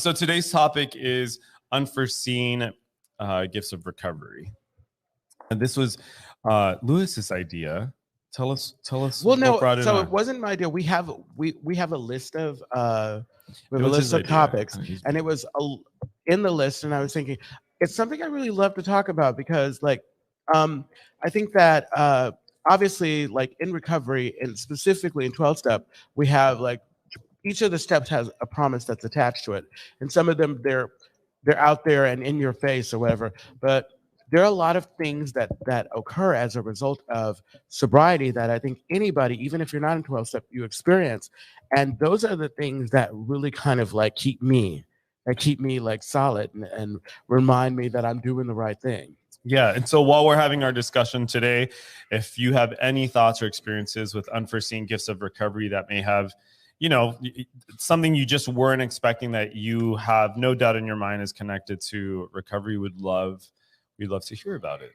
So today's topic is unforeseen gifts of recovery, and this was Lewis's idea. Tell us Well, what no, brought it so on. it wasn't my idea. We have a list of It was his idea. topics, and it was in the list, and I was thinking it's something I really love to talk about because, like, I think that obviously, like in recovery and specifically in 12-step, we have like each of the steps has a promise that's attached to it, and some of them they're out there and in your face or whatever, but there are a lot of things that occur as a result of sobriety that I think anybody, even if you're not in 12-step, you experience. And those are the things that really kind of like keep me like solid and remind me that I'm doing the right thing. Yeah, and so while we're having our discussion today, if you have any thoughts or experiences with unforeseen gifts of recovery that may have, something you just weren't expecting that you have no doubt in your mind is connected to recovery, we'd love to hear about it.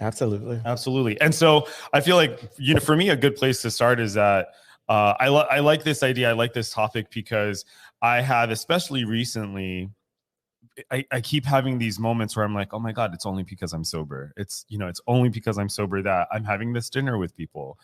Absolutely. And so I feel like, for me, a good place to start is that I like this idea. I like this topic because I have, especially recently, I keep having these moments where I'm like, oh my God, it's only because I'm sober. It's only because I'm sober that I'm having this dinner with people.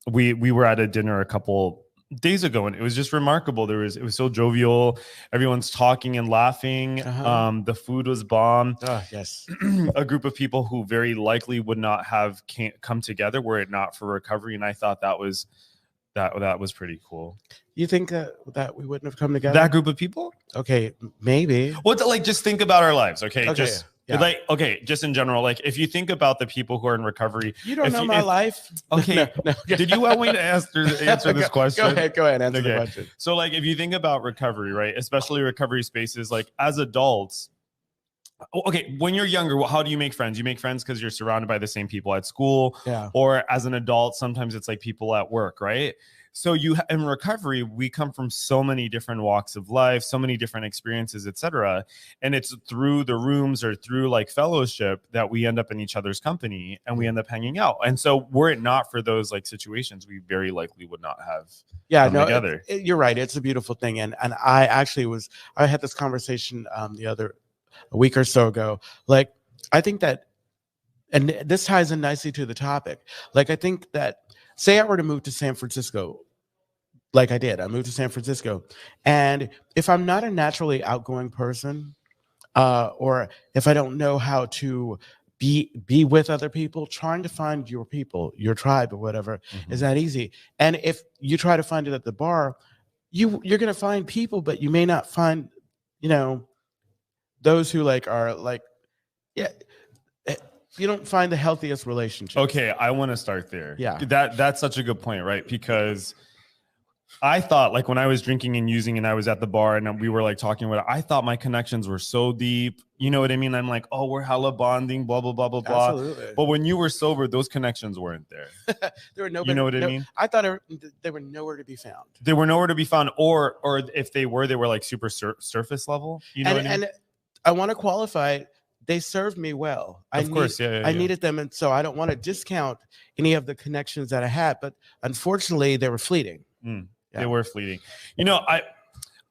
We were at a dinner a couple days ago and it was just remarkable. It was so jovial. Everyone's talking and laughing. The food was bomb. Yes. A group of people who very likely would not have come together were it not for recovery. And I thought that was pretty cool. You think that we wouldn't have come together? That group of people? Okay, maybe. Just think about our lives, okay? Just in general, like if you think about the people who are in recovery. You don't know my life. Okay. No. Did you want me to answer this question? Go ahead, answer the question. So like if you think about recovery, right? Especially recovery spaces, like as adults. Okay, when you're younger, how do you make friends? You make friends because you're surrounded by the same people at school, or as an adult, sometimes it's like people at work, right? So in recovery, we come from so many different walks of life, so many different experiences, etc. And it's through the rooms or through like fellowship that we end up in each other's company and we end up hanging out. And so were it not for those like situations, we very likely would not have come together. You're right. It's a beautiful thing. And I had this conversation a week or so ago. Like, I think that, and this ties in nicely to the topic. Like, I think that, say I were to move to San Francisco, like I did. I moved to San Francisco. And if I'm not a naturally outgoing person, or if I don't know how to be with other people, trying to find your people, your tribe or whatever, is that easy. And if you try to find it at the bar, you're going to find people, but you may not find, those who you don't find the healthiest relationships. Okay, I want to start there. Yeah. That's such a good point, right? Because I thought, like, when I was drinking and using and I was at the bar and we were like talking about it, I thought my connections were so deep. You know what I mean? I'm like, oh, we're hella bonding, blah, blah, blah, blah, blah. Absolutely. But when you were sober, those connections weren't there. There were you know what I mean? I thought they were nowhere to be found. They were nowhere to be found. Or if they were like super surface level. You know what I mean? And I want to qualify, they served me well. I needed them. And so I don't want to discount any of the connections that I had, but unfortunately they were fleeting. They were fleeting. I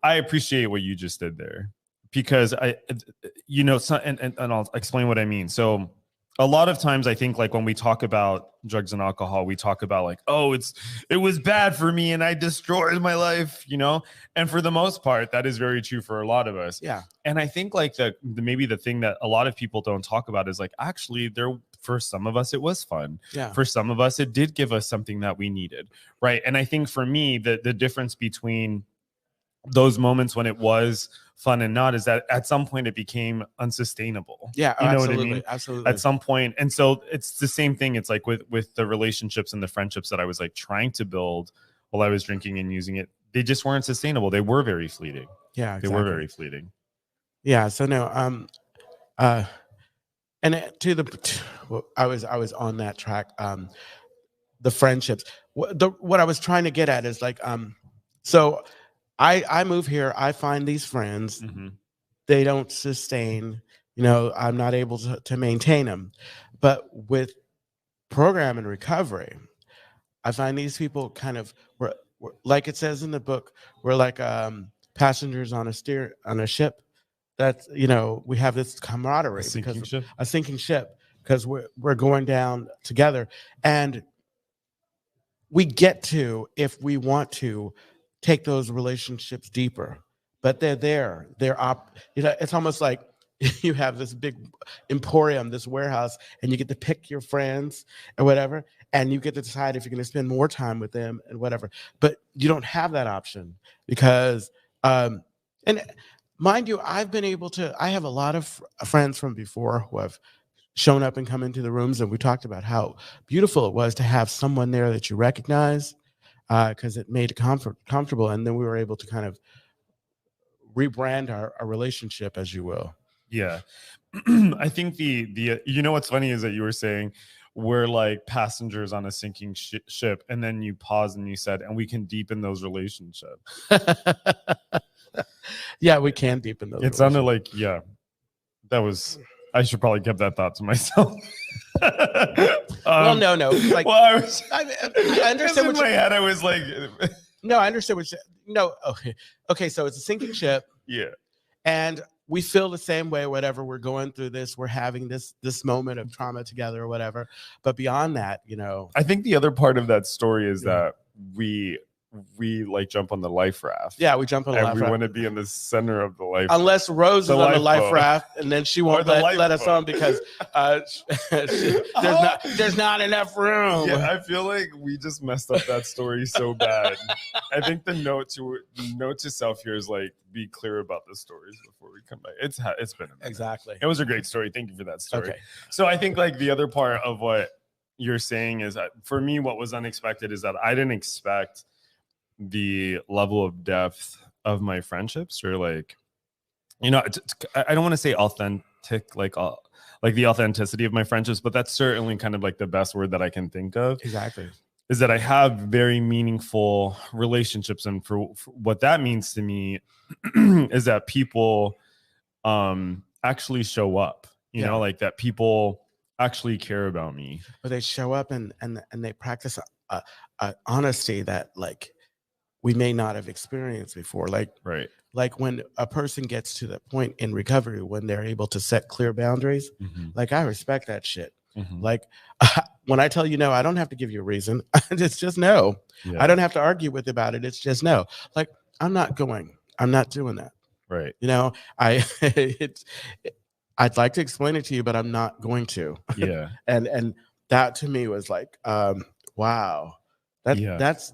appreciate what you just did there because and I'll explain what I mean. So a lot of times I think like when we talk about drugs and alcohol, we talk about like, oh, it was bad for me and I destroyed my life, and for the most part, that is very true for a lot of us. Yeah. And I think like maybe the thing that a lot of people don't talk about is like, actually for some of us, it was fun. Yeah. For some of us, it did give us something that we needed. Right. And I think for me, the difference between those moments when it was fun and not is that at some point it became unsustainable. Yeah, you know absolutely, what I mean? Absolutely. At some point. And so it's the same thing. It's like with the relationships and the friendships that I was like trying to build while I was drinking and using it, they just weren't sustainable. They were very fleeting. Yeah, exactly. They were very fleeting. Yeah. So no, and I was on that track. The friendships. What I was trying to get at is like, so I move here. I find these friends. They don't sustain. I'm not able to maintain them. But with program and recovery, I find these people kind of we're like it says in the book, we're like passengers on a ship. That's, we have this camaraderie, a sinking ship, because we're going down together, and we get to, if we want to, take those relationships deeper. But they're there. It's almost like you have this big emporium, this warehouse, and you get to pick your friends or whatever, and you get to decide if you're going to spend more time with them and whatever. But you don't have that option because, and mind you, I have a lot of friends from before who have shown up and come into the rooms, and we talked about how beautiful it was to have someone there that you recognize, because it made it comfortable, and then we were able to kind of rebrand our relationship, as you will. Yeah. I think the what's funny is that you were saying we're like passengers on a sinking ship, and then you paused and you said, and we can deepen those relationships. Yeah, we can deepen those. It sounded like, yeah, that was, I should probably keep that thought to myself. Well, no. Like, well, I understand. In my head, I was like, no, I understand what you. No, okay. So it's a sinking ship. Yeah, and we feel the same way. Whatever, we're going through this, we're having this moment of trauma together, or whatever. But beyond that, I think the other part of that story is that we like jump on the life raft. Yeah, we jump on the life raft. We want to be in the center of the life. Unless Rose is on the life raft, and then she won't let us on because there's not enough room. Yeah, I feel like we just messed up that story so bad. I think the note to self here is like, be clear about the stories before we come back. It's been a minute. Exactly. It was a great story. Thank you for that story. Okay. So I think like the other part of what you're saying is that for me, what was unexpected is that I didn't expect the level of depth of my friendships, or like, I don't want to say authentic, like the authenticity of my friendships, but that's certainly kind of like the best word that I can think of. Exactly. Is that I have very meaningful relationships, and for what that means to me is that people actually show up, like that people actually care about me. But they show up and they practice a honesty that like we may not have experienced before. Like, right. Like when a person gets to the point in recovery when they're able to set clear boundaries, like I respect that shit. Like when I tell you no, I don't have to give you a reason. It's just no. Yeah. I don't have to argue with about it. It's just no. Like I'm not doing that. Right. I'd like to explain it to you, but I'm not going to. Yeah. and that to me was like, wow, that's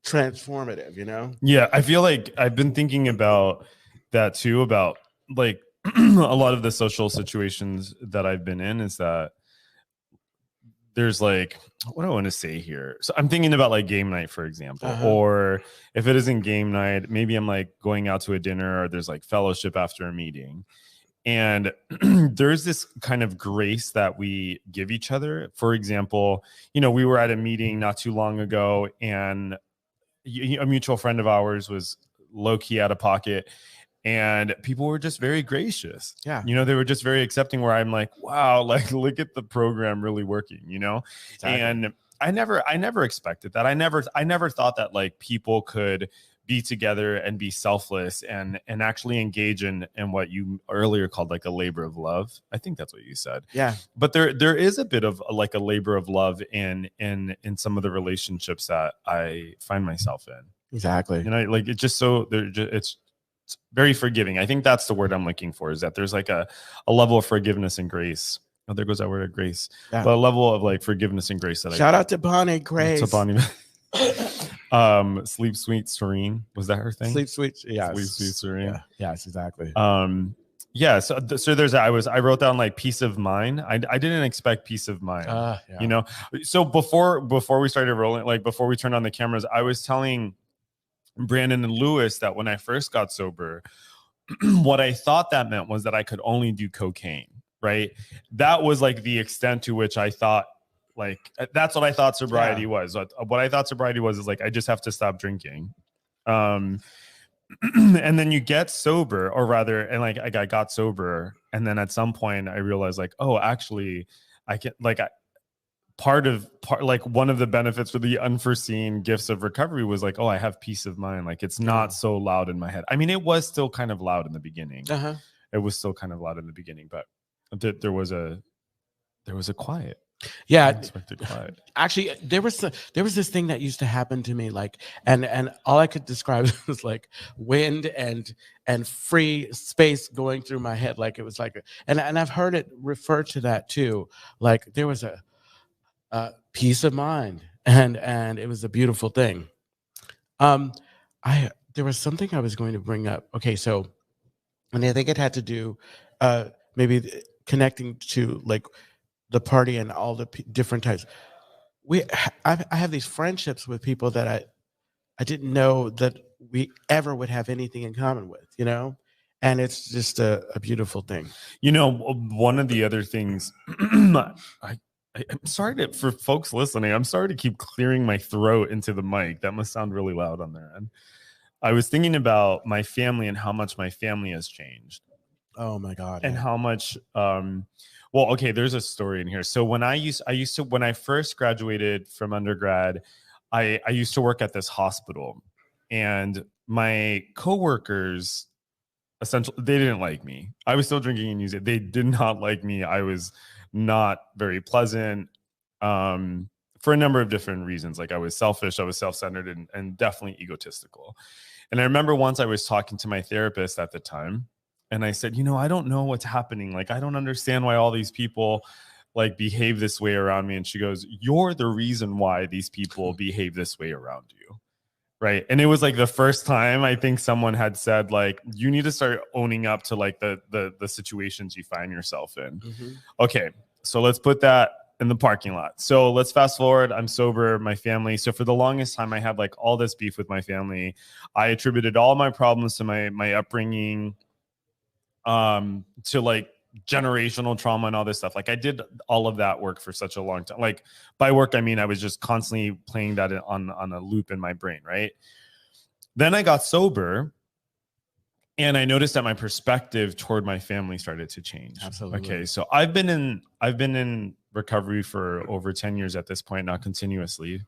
transformative, Yeah, I feel like I've been thinking about that too, about like a lot of the social situations that I've been in, is that there's like, what do I want to say here? So I'm thinking about like game night, for example, or if it isn't game night, maybe I'm like going out to a dinner, or there's like fellowship after a meeting. And there's this kind of grace that we give each other. For example, we were at a meeting not too long ago, and a mutual friend of ours was low-key out of pocket, and people were just very gracious. Yeah. They were just very accepting, where I'm like, wow, like look at the program really working, Exactly. And I never expected that. I never thought that like people could be together and be selfless and actually engage in what you earlier called like a labor of love. I think that's what you said. Yeah. But there is a bit of like a labor of love in some of the relationships that I find myself in. Exactly. Like it's just so it's very forgiving. I think that's the word I'm looking for, is that there's like a level of forgiveness and grace. Oh, there goes that word of grace. Yeah. But a level of like forgiveness and grace that shout out to Bonnie Grace. To Bonnie. Sleep Sweet Serene, was that her thing? Sleep Sweet, yeah. Sleep Sweet Serene. Yeah. Yes, exactly. Yeah. So there's I wrote down like peace of mind. I didn't expect peace of mind. Yeah. So before we started rolling, like before we turned on the cameras, I was telling Brandon and Lewis that when I first got sober, what I thought that meant was that I could only do cocaine. Right. That was like the extent to which I thought. Like that's what I thought sobriety was. What I thought sobriety was is like I just have to stop drinking, and then you get sober, or rather, and like I got sober, and then at some point I realized like, oh, actually, I can like one of the benefits or the unforeseen gifts of recovery was like, oh, I have peace of mind. Like it's not so loud in my head. I mean, it was still kind of loud in the beginning. It was still kind of loud in the beginning, but there was a quiet. Yeah, unexpected quiet. Actually, there was this thing that used to happen to me, like, and all I could describe was like wind and free space going through my head, like it was like, and I've heard it refer to that too, like there was a peace of mind, and it was a beautiful thing. There was something I was going to bring up. Okay, so, and I think it had to do, maybe connecting to like the party and all the different types. I have these friendships with people that I didn't know that we ever would have anything in common with, you know, and it's just a beautiful thing. You know, one of the other things, I'm sorry for folks listening. I'm sorry to keep clearing my throat into the mic. That must sound really loud on their end. I was thinking about my family and how much my family has changed. Oh my God. And how much, well, okay, there's a story in here. So when I used to, when I first graduated from undergrad, I used to work at this hospital, and my coworkers, essentially, they didn't like me. I was still drinking and using. They did not like me. I was not very pleasant, for a number of different reasons. Like I was selfish, I was self-centered, and definitely egotistical. And I remember once I was talking to my therapist at the time, and I said, you know, I don't know what's happening. Like, I don't understand why all these people like behave this way around me. And she goes, you're the reason why these people behave this way around you. Right. And it was like the first time I think someone had said, like, you need to start owning up to like the situations you find yourself in. Mm-hmm. Okay. So let's put that in the parking lot. So let's fast forward. I'm sober, my family. So for the longest time, I had like all this beef with my family. I attributed all my problems to my upbringing, to like generational trauma and all this stuff. Like I did all of that work for such a long time. Like by work, I mean, I was just constantly playing that on a loop in my brain. Right. Then I got sober, and I noticed that my perspective toward my family started to change. Absolutely. Okay. So I've been in recovery for over 10 years at this point, not continuously.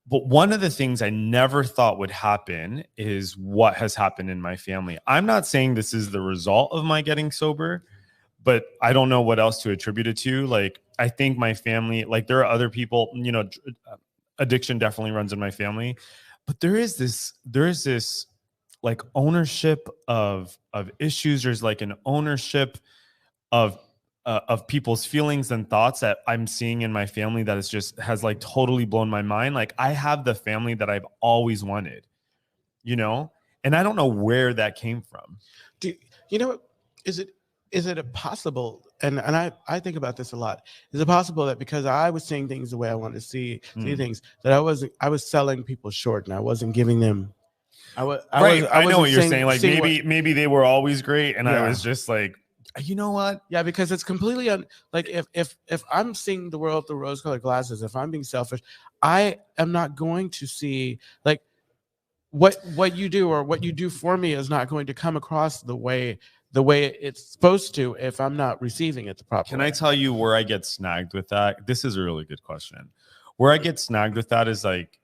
But one of the things I never thought would happen is what has happened in my family. I'm not saying this is the result of my getting sober, but I don't know what else to attribute it to. Like, I think my family, like there are other people, you know, addiction definitely runs in my family, but there is this like ownership of issues. There's like an ownership of people's feelings and thoughts that I'm seeing in my family that has like totally blown my mind. Like I have the family that I've always wanted, you know, and I don't know where that came from. You know, is it possible? And I think about this a lot. Is it possible that because I was seeing things the way I wanted to see things, that I was selling people short, and I wasn't giving them. I know what you're saying. Like maybe they were always great, and I was just like, you know what? Yeah, because it's completely like if I'm seeing the world through rose-colored glasses, if I'm being selfish, I am not going to see like what you do or what you do for me is not going to come across the way it's supposed to if I'm not receiving it the proper way. Can I tell you where I get snagged with that? This is a really good question. Where I get snagged with that is like,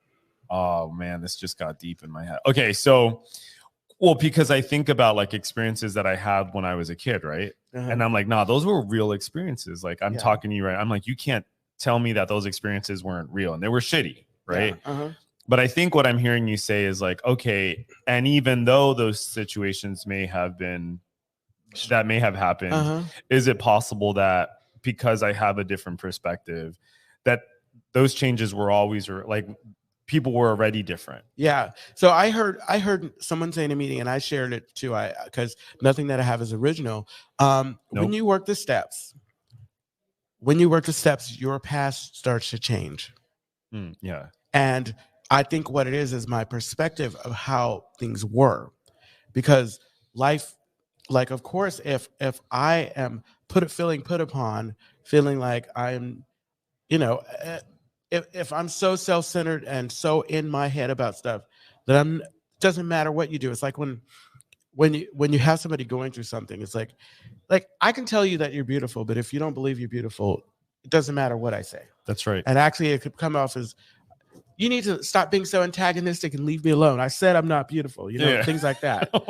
oh man, this just got deep in my head. Okay, so. Well, because I think about like experiences that I had when I was a kid, right? Uh-huh. And I'm like, nah, those were real experiences. Like I'm talking to you, right? I'm like, you can't tell me that those experiences weren't real, and they were shitty, right? Yeah. Uh-huh. But I think what I'm hearing you say is like, okay, and even though those situations may have happened, uh-huh. Is it possible that because I have a different perspective, that those changes were always like people were already different? Yeah. So I heard someone say in a meeting, and I shared it too. Because nothing that I have is original. Nope. When you work the steps, your past starts to change. Yeah. And I think what it is my perspective of how things were, because life, like, of course, if I am feeling like I'm, you know, if I'm so self-centered and so in my head about stuff that doesn't matter what you do. It's like when you have somebody going through something, it's like I can tell you that you're beautiful, but if you don't believe you're beautiful, it doesn't matter what I say. That's right. And actually, it could come off as, you need to stop being so antagonistic and leave me alone. I said I'm not beautiful, things like that. Oh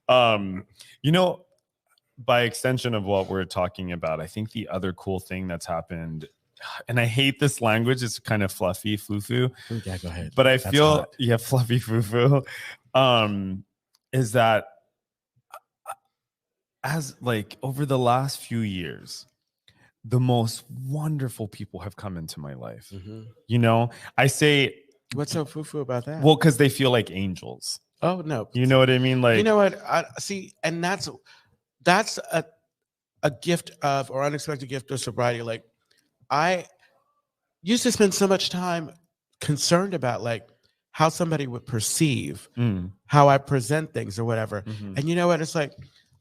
yeah. By extension of what we're talking about, I think the other cool thing that's happened, and I hate this language, it's kind of fluffy, foo-foo. Yeah, go ahead. But I feel, fluffy, foo-foo, is that as like over the last few years, the most wonderful people have come into my life. Mm-hmm. I say, what's so foo-foo about that? Well, because they feel like angels. Oh no, you know what I mean? Like, you know what? I see, and that's a gift of, or unexpected gift of sobriety. Like, I used to spend so much time concerned about like how somebody would perceive how I present things or whatever. Mm-hmm. And you know what? It's like,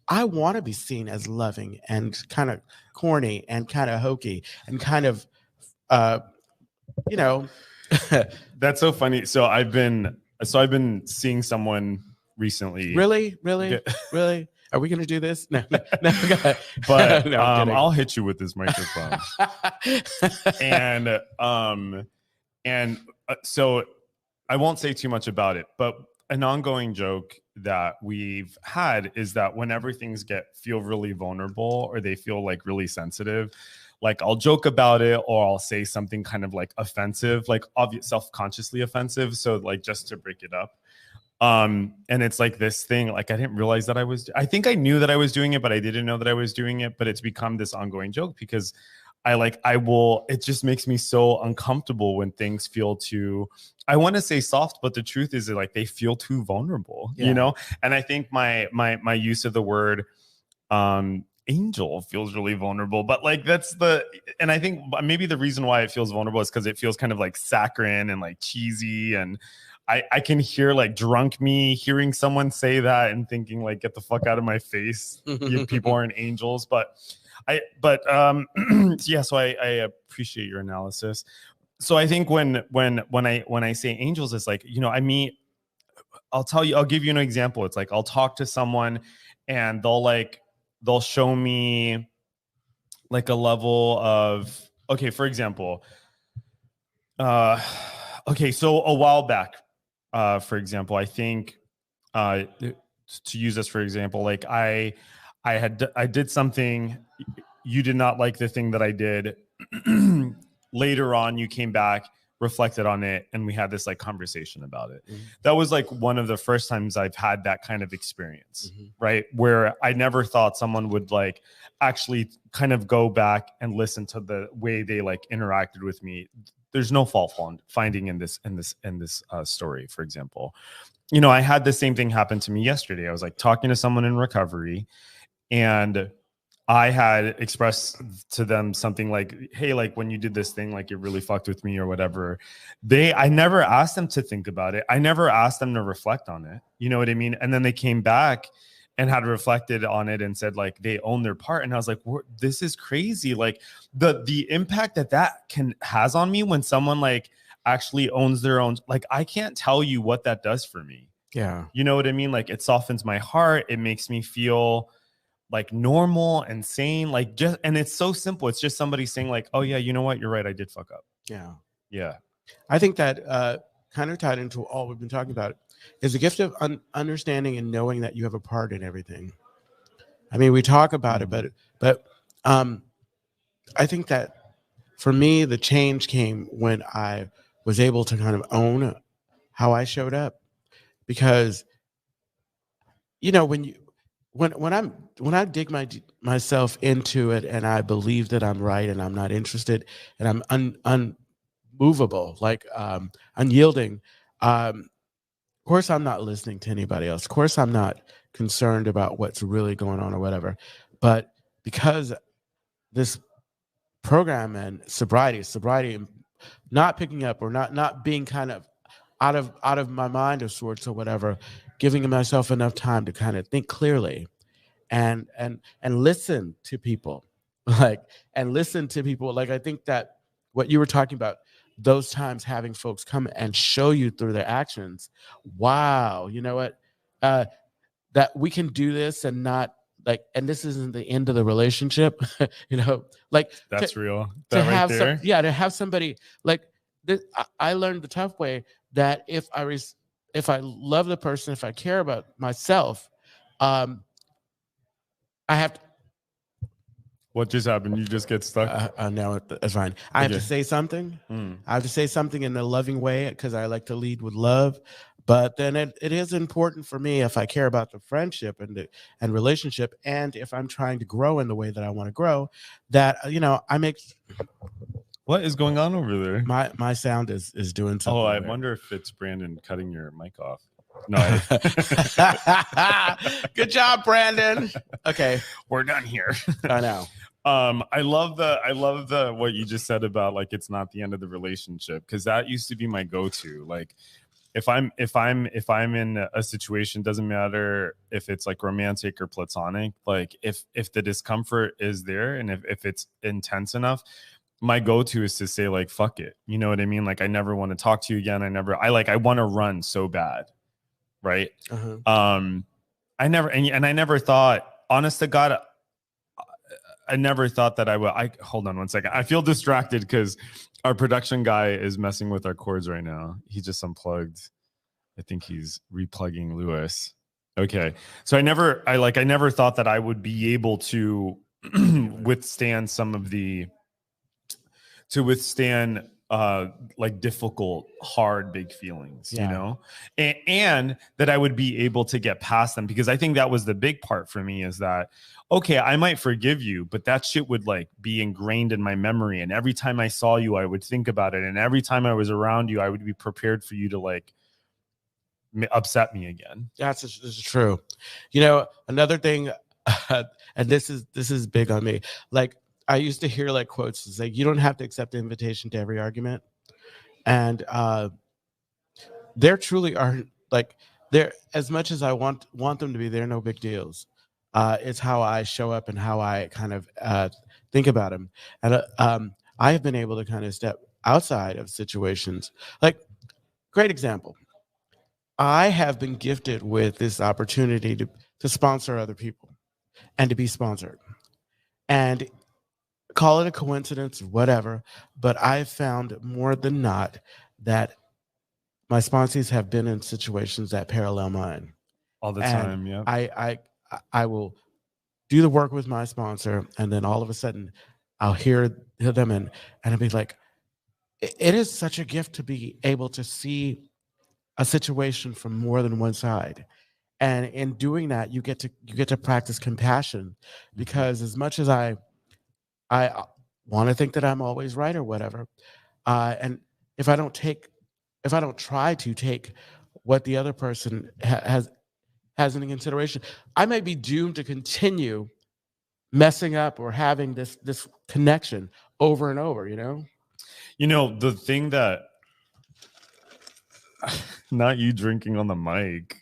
I want to be seen as loving and kind of corny and kind of hokey and kind of, That's so funny. So I've been seeing someone recently. Really? Are we going to do this? No. But no, I'll hit you with this microphone. and so I won't say too much about it, but an ongoing joke that we've had is that whenever things feel really vulnerable or they feel like really sensitive, like I'll joke about it or I'll say something kind of like offensive, like obvious, self-consciously offensive. So like just to break it up. And it's like this thing, like I didn't realize that I think I knew that I was doing it, but I didn't know that I was doing it. But it's become this ongoing joke because it just makes me so uncomfortable when things feel too, I want to say soft, but the truth is that like they feel too vulnerable, And I think my use of the word angel feels really vulnerable, but like and I think maybe the reason why it feels vulnerable is because it feels kind of like saccharine and like cheesy, and I can hear like drunk me hearing someone say that and thinking like, get the fuck out of my face. You people aren't angels. So I appreciate your analysis. So I think when I say angels, it's like, I'll give you an example. It's like, I'll talk to someone and they'll show me like a level of, okay, for example, so a while back, for example, I think to use this for example, like I did something, you did not like the thing that I did. Later on, you came back, reflected on it, and we had this like conversation about it. Mm-hmm. That was like one of the first times I've had that kind of experience, right? Where I never thought someone would like actually kind of go back and listen to the way they like interacted with me. There's no fault finding in this story, for example. I had the same thing happen to me yesterday. I was like talking to someone in recovery, and I had expressed to them something like, hey, like when you did this thing, like it really fucked with me or whatever. I never asked them to think about it. I never asked them to reflect on it. You know what I mean? And then they came back and had reflected on it and said like they own their part. And I was like, this is crazy. Like the impact that has on me when someone like actually owns their own, like I can't tell you what that does for me. Yeah. You know what I mean? Like it softens my heart. It makes me feel like normal and sane, like and it's so simple. It's just somebody saying like, oh yeah, you know what? You're right. I did fuck up. Yeah. Yeah. I think that kind of tied into all we've been talking about is the gift of understanding and knowing that you have a part in everything. I mean, we talk about it, but I think that for me, the change came when I was able to kind of own how I showed up, because, when I dig myself into it and I believe that I'm right and I'm not interested and I'm unmovable, like unyielding, of course I'm not listening to anybody else. Of course I'm not concerned about what's really going on or whatever. But because this program and sobriety, not picking up or not being kind of out of my mind of sorts or whatever, giving myself enough time to kind of think clearly and listen to people, like I think that what you were talking about, those times having folks come and show you through their actions, wow, you know what, that we can do this and not like, and this isn't the end of the relationship, you know, like that's real. To That have right there. to have somebody like this. I learned the tough way that if I love the person, if I care about myself, I have to. What just happened? You just get stuck? No, it's fine. I have to say something. I have to say something in a loving way because I like to lead with love. But then it is important for me if I care about the friendship and relationship, and if I'm trying to grow in the way that I want to grow, that I make. What is going on over there? My sound is doing something. Oh, I wonder if it's Brandon cutting your mic off. No. Good job, Brandon. Okay, we're done here. I know. I love the what you just said about like it's not the end of the relationship, because that used to be my go-to. Like if I'm in a situation, doesn't matter if it's like romantic or platonic, like if the discomfort is there and if it's intense enough, my go-to is to say like fuck it. You know what I mean? Like I never want to talk to you again. I want to run so bad. Right. I never thought, honest to God, I never thought that I would. Hold on one second. I feel distracted because our production guy is messing with our cords right now. He just unplugged. I think he's replugging Lewis. Okay. So I never thought that I would be able to withstand like difficult, hard, big feelings, you know, and that I would be able to get past them, because I think that was the big part for me, is that, okay, I might forgive you, but that shit would like be ingrained in my memory. And every time I saw you, I would think about it. And every time I was around you, I would be prepared for you to like upset me again. This is true. You know, another thing, and this is big on me. Like, I used to hear like quotes is like, you don't have to accept the invitation to every argument. And there truly are, like, there, as much as I want them to be there, no big deals. It's how I show up and how I kind of think about them. And I have been able to kind of step outside of situations. Like, great example. I have been gifted with this opportunity to sponsor other people and to be sponsored. And call it a coincidence, whatever, but I've found more than not that my sponsees have been in situations that parallel mine all the time. Yeah, I will do the work with my sponsor, and then all of a sudden, I'll hear them, and I'll be like, it is such a gift to be able to see a situation from more than one side. And in doing that, you get to practice compassion, because as much as I want to think that I'm always right or whatever, and if I don't try to take what the other person has into consideration, I may be doomed to continue messing up or having this connection over and over. You know, the thing that, not you drinking on the mic.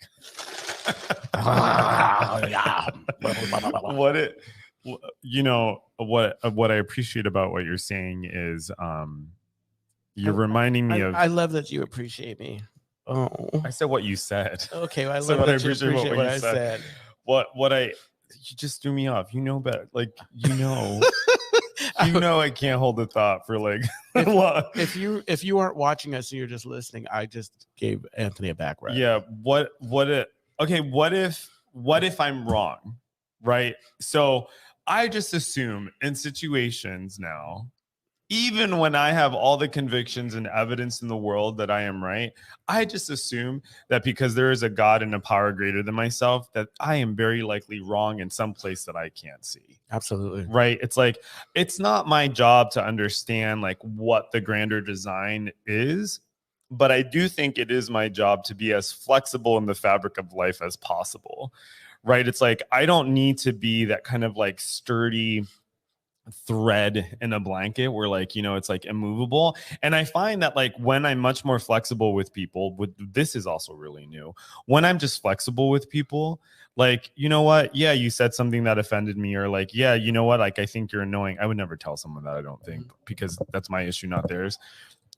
What I appreciate about what you're saying is you're reminding me of. I love that you appreciate me. Oh, I said what you said. Okay, well, I love that you appreciate what I said. You just threw me off. You know better. Like, I can't hold the thought for like. If you aren't watching us and you're just listening, I just gave Anthony a back rub. Yeah. What if I'm wrong? Right. So I just assume in situations now, even when I have all the convictions and evidence in the world that I am right, I just assume that because there is a God and a power greater than myself, that I am very likely wrong in some place that I can't see. Absolutely. Right. It's like, it's not my job to understand like what the grander design is, but I do think it is my job to be as flexible in the fabric of life as possible. Right. It's like, I don't need to be that kind of like sturdy thread in a blanket where like, it's like immovable. And I find that like when I'm much more flexible with people, this is also really new, when I'm just flexible with people, like, you know what, yeah, you said something that offended me, or like, yeah, you know what, like, I think you're annoying. I would never tell someone that, I don't think, because that's my issue, not theirs.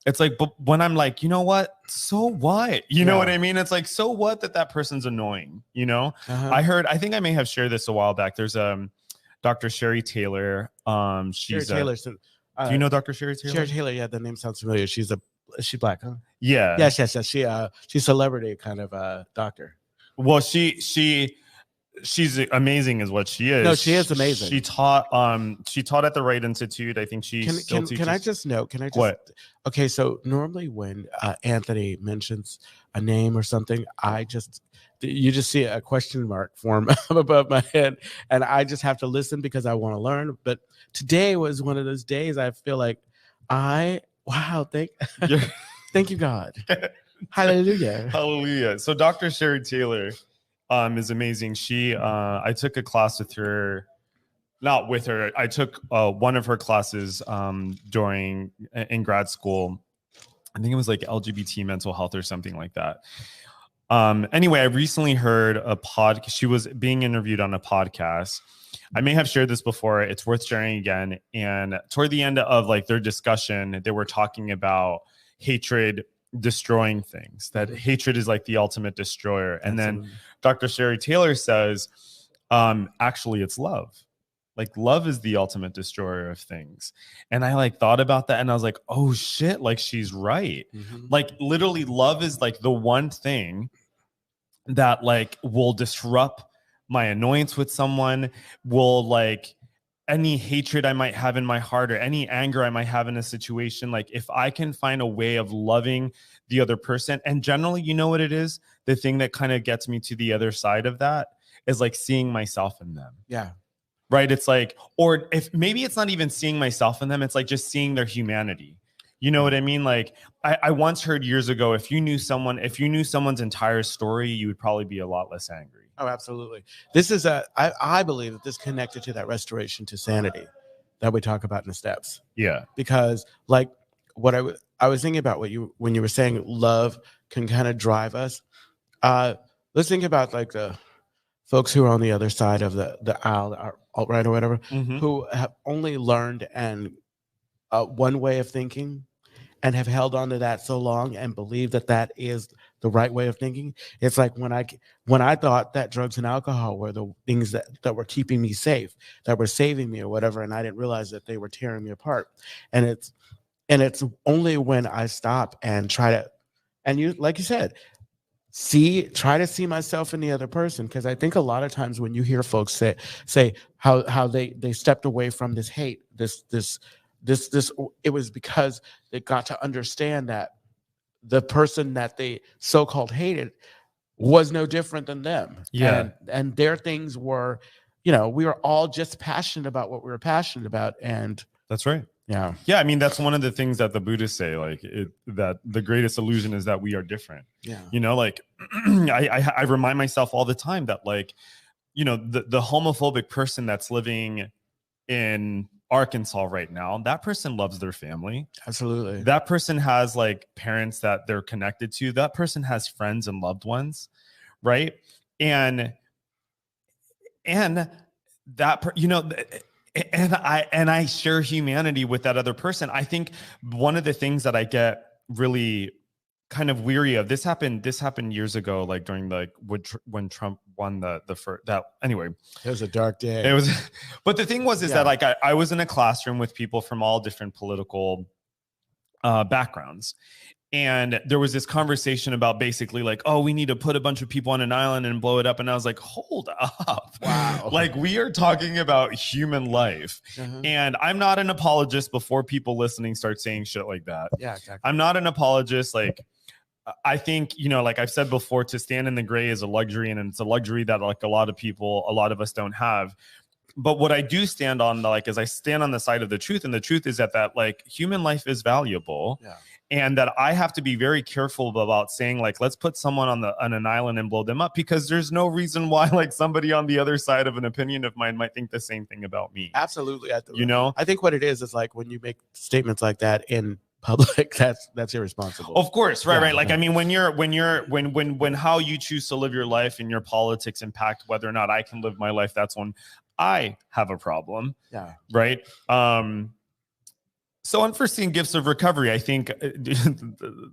it's like, but when I'm like, you know what? So what? You know what I mean? It's like, so what that person's annoying, you know? I think I may have shared this a while back. There's Dr. Sherry Taylor. She's Sherry Taylor. do you know Dr. Sherry Taylor? Sherry Taylor, yeah, the name sounds familiar. Is she black, huh? Yeah. Yes. She's celebrity kind of doctor. Well, she's amazing is what she is. No, she is amazing. She taught at the Wright Institute. I think she still teaches. Can I just note? What? Okay, so normally when Anthony mentions a name or something, you just see a question mark form above my head, and I just have to listen because I want to learn. But today was one of those days I feel like thank you, God. Hallelujah. Hallelujah. So Dr. Sherry Taylor is amazing. I took a class with her, not with her. I took one of her classes in grad school. I think it was like LGBT mental health or something like that. Anyway, I recently heard she was being interviewed on a podcast. I may have shared this before. It's worth sharing again. And toward the end of like their discussion, they were talking about hatred destroying things, that hatred is like the ultimate destroyer. And then Dr. Sherry Taylor says, actually it's love. Like love is the ultimate destroyer of things. And I like thought about that and I was like, oh shit, like she's right. Like literally love is like the one thing that like will disrupt my annoyance with someone, will like any hatred I might have in my heart or any anger I might have in a situation. Like if I can find a way of loving the other person, and generally, you know what it is? The thing that kind of gets me to the other side of that is like seeing myself in them. Yeah. Right. It's like, or if maybe it's not even seeing myself in them, it's like just seeing their humanity. You know what I mean? Like I once heard years ago, if you knew someone's entire story, you would probably be a lot less angry. Oh, absolutely. This is I believe that this connected to that restoration to sanity that we talk about in the steps. Yeah. Because like what I was thinking about when you were saying love can kind of drive us. Let's think about like the folks who are on the other side of the aisle, alt-right or whatever, who have only learned one way of thinking and have held on to that so long and believe that is the right way of thinking. It's like when I thought that drugs and alcohol were the things that were keeping me safe, that were saving me or whatever, and I didn't realize that they were tearing me apart. And it's only when I stop and try to, and you, like you said, try to see myself in the other person. Because I think a lot of times when you hear folks say how they stepped away from this hate, this, it was because they got to understand that the person that they so-called hated was no different than them. Yeah. And their things were, we were all just passionate about what we were passionate about. And that's right. Yeah. Yeah. I mean, that's one of the things that the Buddhists say, like that the greatest illusion is that we are different. Yeah. Like I remind myself all the time that like, the homophobic person that's living in Arkansas right now, that person loves their family. Absolutely. That person has like parents that they're connected to. That person has friends and loved ones. Right. And that, and I share humanity with that other person. I think one of the things that I get really kind of weary of, this happened years ago, like during when Trump won the first, that anyway, it was a dark day. It was, but the thing was that like I was in a classroom with people from all different political backgrounds. And there was this conversation about basically like, oh, we need to put a bunch of people on an island and blow it up. And I was like, hold up. Wow. Like we are talking about human life. And I'm not an apologist before people listening start saying shit like that. Yeah, exactly. I'm not an apologist. Like, I think, like I've said before, to stand in the gray is a luxury, and it's a luxury that like a lot of us don't have. But what I do stand on, like, is I stand on the side of the truth. And the truth is that like human life is valuable. Yeah. And that I have to be very careful about saying like, let's put someone on an island and blow them up, because there's no reason why like somebody on the other side of an opinion of mine might think the same thing about me. Absolutely. I think what it is like when you make statements like that in public, that's irresponsible. Of course. Right. Yeah, right. Like, yeah. I mean, when how you choose to live your life and your politics impact whether or not I can live my life, that's when I have a problem. Yeah. Right. So unforeseen gifts of recovery, I think,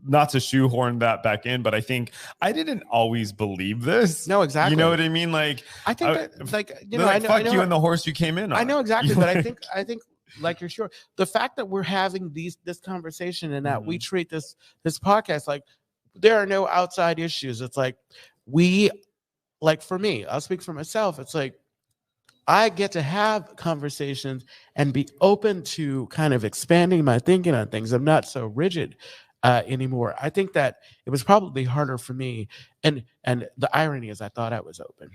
not to shoehorn that back in, but I think I didn't always believe this. No, exactly. You know what I mean? Like, I think that, like, you know, like, I know you and the horse you came in on. I know exactly, but I think like, you're sure the fact that we're having this conversation and that we treat this podcast like there are no outside issues. It's like like, for me, I'll speak for myself. It's like I get to have conversations and be open to kind of expanding my thinking on things. I'm not so rigid anymore. I think that it was probably harder for me. And the irony is I thought I was open.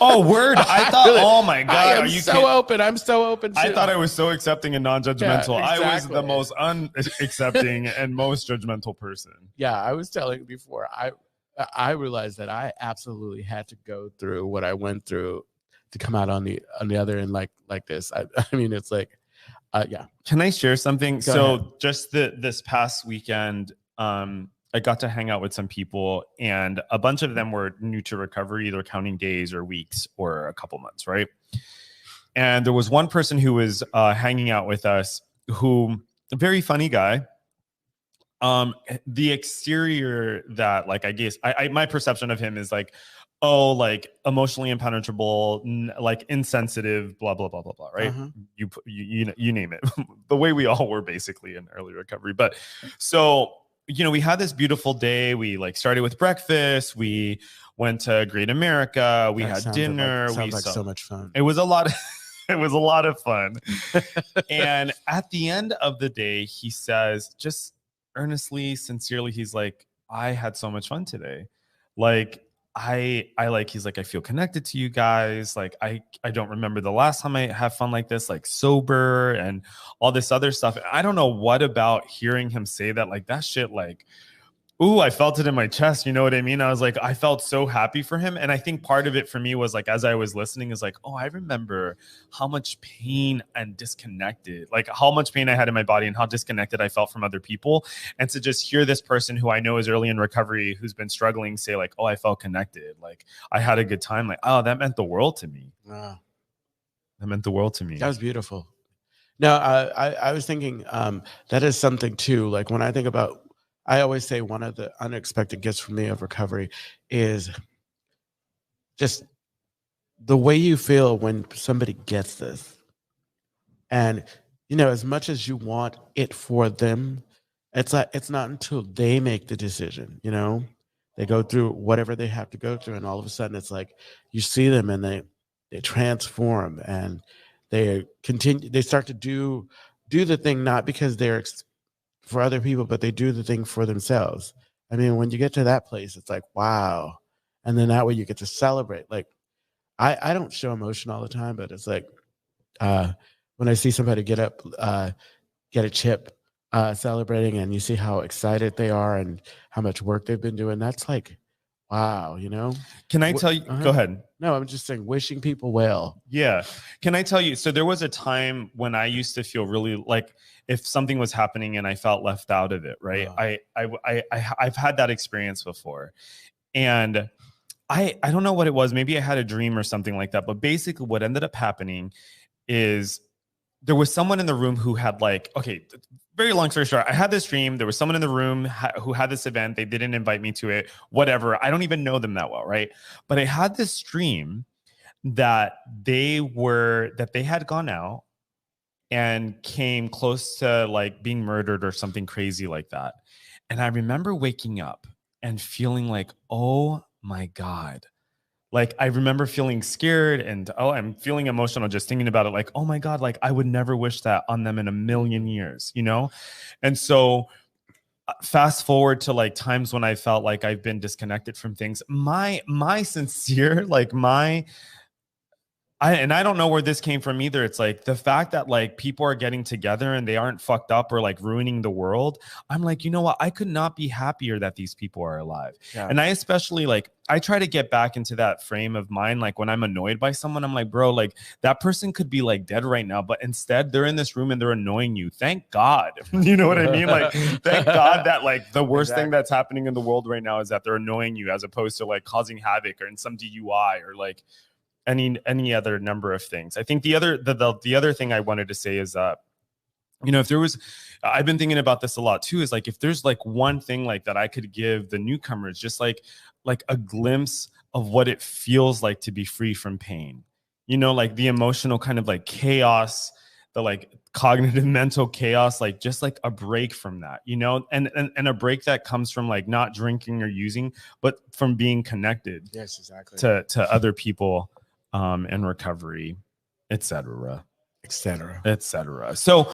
Oh, word. I thought, really, oh my God. Are you so open? I'm so open. I thought I was so accepting and non-judgmental. Yeah, exactly. I was the most unaccepting and most judgmental person. Yeah, I was telling you before. I realized that I absolutely had to go through what I went through to come out on the other end like this. I mean, it's like, yeah. Can I share something? Go ahead. Just this past weekend, I got to hang out with some people, and a bunch of them were new to recovery, either counting days or weeks or a couple months, right? And there was one person who was hanging out with us, who, a very funny guy. The exterior that, like, I guess my perception of him is like, oh, like emotionally impenetrable, like insensitive, blah blah blah blah blah, right? You name it. The way we all were basically in early recovery. But so, you know, we had this beautiful day. We like started with breakfast. We went to Great America. We had dinner. Sounds like so much fun. It was a lot. It was a lot of fun. And at the end of the day, he says, just earnestly, sincerely, he's like, I had so much fun today. Like, he's like, I feel connected to you guys. Like, I don't remember the last time I have fun like this, like sober and all this other stuff. I don't know what about hearing him say that, like, that shit, like, ooh, I felt it in my chest. You know what I mean? I was like, I felt so happy for him. And I think part of it for me was like, as I was listening, is like, oh, I remember how much pain and disconnected, like how much pain I had in my body and how disconnected I felt from other people. And to just hear this person who I know is early in recovery, who's been struggling, say like, oh, I felt connected. Like, I had a good time. Like, oh, that meant the world to me. Wow. That meant the world to me. That was beautiful. No, I was thinking that is something too. Like, when I think about, I always say one of the unexpected gifts for me of recovery is just the way you feel when somebody gets this. And, you know, as much as you want it for them, it's not until they make the decision, you know, they go through whatever they have to go through. And all of a sudden it's like, you see them and they transform and they start to do the thing, not because they're for other people, but they do the thing for themselves. I mean, when you get to that place, it's like, wow. And then that way you get to celebrate. Like, I don't show emotion all the time, but it's like, when I see somebody get up, get a chip, celebrating, and you see how excited they are and how much work they've been doing, that's like, wow, you know? Can I tell you? Go ahead. No, I'm just saying, wishing people well. Yeah. Can I tell you? So there was a time when I used to feel really like, if something was happening and I felt left out of it, right? I've had that experience before. And I don't know what it was. Maybe I had a dream or something like that. But basically what ended up happening is there was someone in the room who had, like, okay, very long story short, I had this dream. There was someone in the room who had this event. They didn't invite me to it, whatever. I don't even know them that well, right? But I had this dream that they had gone out and came close to like being murdered or something crazy like that. And I remember waking up and feeling like, oh my God. Like, I remember feeling scared and, I'm feeling emotional just thinking about it. Like, oh my God, like I would never wish that on them in a million years, you know? And so fast forward to like times when I felt like I've been disconnected from things. My sincere, like I don't know where this came from either. It's like the fact that like people are getting together and they aren't fucked up or like ruining the world. I'm like, you know what? I could not be happier that these people are alive. Yeah. And I especially like, I try to get back into that frame of mind. Like when I'm annoyed by someone, I'm like, bro, like that person could be like dead right now, but instead they're in this room and they're annoying you. Thank God. You know what I mean? Like, thank God that like the worst thing that's happening in the world right now is that they're annoying you as opposed to like causing havoc or in some DUI or like any other number of things. I think the other thing I wanted to say is if there was, I've been thinking about this a lot too, is like, if there's like one thing like that I could give the newcomers, just like a glimpse of what it feels like to be free from pain, like the emotional kind of like chaos, the like cognitive mental chaos, like just like a break from that, and a break that comes from like not drinking or using, but from being connected to other people in recovery, etc. etc. etc. So